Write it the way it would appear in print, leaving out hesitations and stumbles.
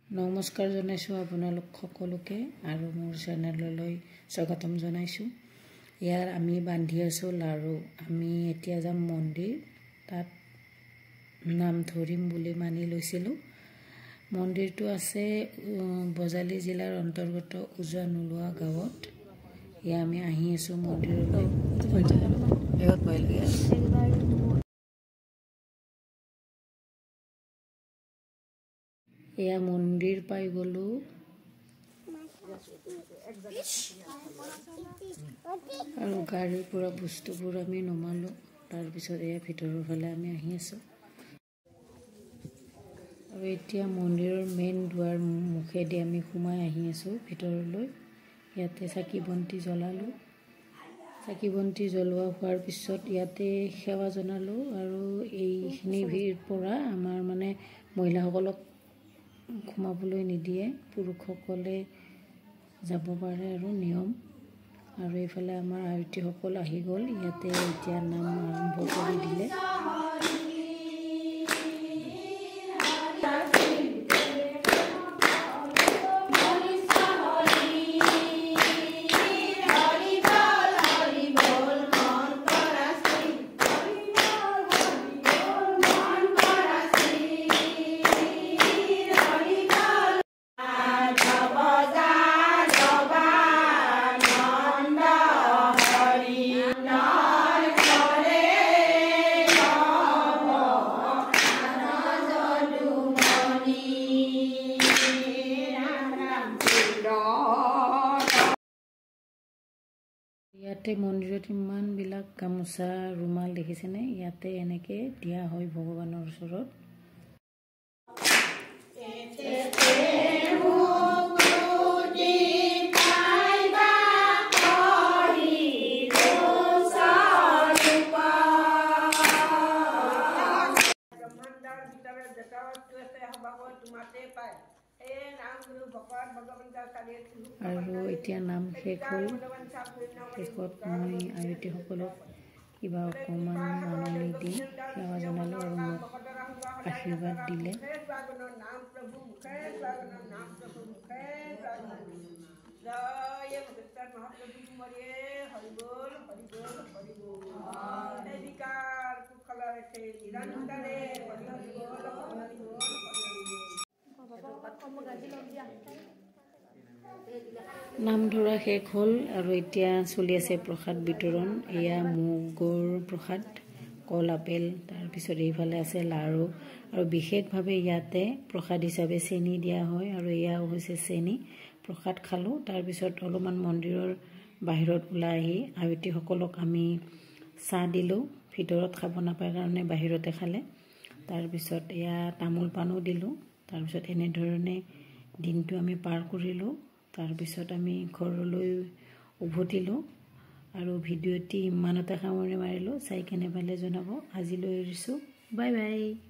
নমস্কাৰ জনাইছোঁ আপোনালোক সকলোকে আৰু মোৰ চেনেললৈ স্বাগতম জনাইছোঁ। ইয়াৰ আমি বান্ধি আছোঁ লাৰু। আমি এতিয়া যাম মন্দিৰ, তাত নাম ধৰিম বুলি মানি লৈছিলোঁ। মন্দিৰটো আছে বজালী জিলাৰ অন্তৰ্গত উজা নোলোৱা গাঁৱত। এয়া আমি আহি আছোঁ মন্দিৰলৈ। এয়া মন্দিৰ পাই গ'লোঁ। আৰু গাড়ীৰ পৰা বস্তুবোৰ আমি নমালোঁ। তাৰপিছত এয়া ভিতৰৰ ফালে আমি আহি আছোঁ। আৰু এতিয়া মন্দিৰৰ মেইন দুৱাৰ মুখেদি আমি সোমাই আহি আছোঁ ভিতৰলৈ। ইয়াতে চাকি বন্তি জ্বলালোঁ। চাকি বন্তি জ্বলোৱা হোৱাৰ পিছত ইয়াতে সেৱা জনালোঁ। আৰু এইখিনিৰ পৰা আমাৰ মহিলাসকলক সোমাবলৈ নিদিয়ে, পুৰুষসকলে যাব পাৰে আৰু নিয়ম। আৰু এইফালে আমাৰ আয়তীসকল আহি গ'ল। ইয়াতে এতিয়া নাম আৰম্ভ কৰি দিলে। ইয়াতে মন্দিৰত ইমানবিলাক গামোচা ৰুমাল দেখিছেনে? ইয়াতে এনেকে দিয়া হয় ভগৱানৰ ওচৰত। আৰু এতিয়া নাম শেষ হ'ল। শেষত মই আয়তীসকলক কিবা অকণমান মাননি দি সেৱা জনালোঁ আৰু মোক আশীৰ্বাদ দিলে। নাম ধৰা শেষ হ'ল আৰু এতিয়া চলি আছে প্ৰসাদ বিতৰণ। এয়া মুগৰ প্ৰসাদ, কল আপেল, তাৰপিছত এইফালে আছে লাৰু। আৰু বিশেষভাৱে ইয়াতে প্ৰসাদ হিচাপে চেনি দিয়া হয়। আৰু এয়াও হৈছে চেনি। প্ৰসাদ খালোঁ। তাৰপিছত অলপমান মন্দিৰৰ বাহিৰত ওলাই আহি আয়তীসকলক আমি চাহ দিলোঁ। ভিতৰত খাব নাপায় কাৰণে বাহিৰতে খালে। তাৰপিছত এয়া তামোল পাণো দিলোঁ। তাৰপিছত এনেধৰণে দিনটো আমি পাৰ কৰিলোঁ। তাৰপিছত আমি ঘৰলৈ উভতিলোঁ। আৰু ভিডিঅ'টি ইমানতে সামৰণি মাৰিলোঁ। চাই কেনে পালে জনাব। আজিলৈ এৰিছোঁ। Bye bye.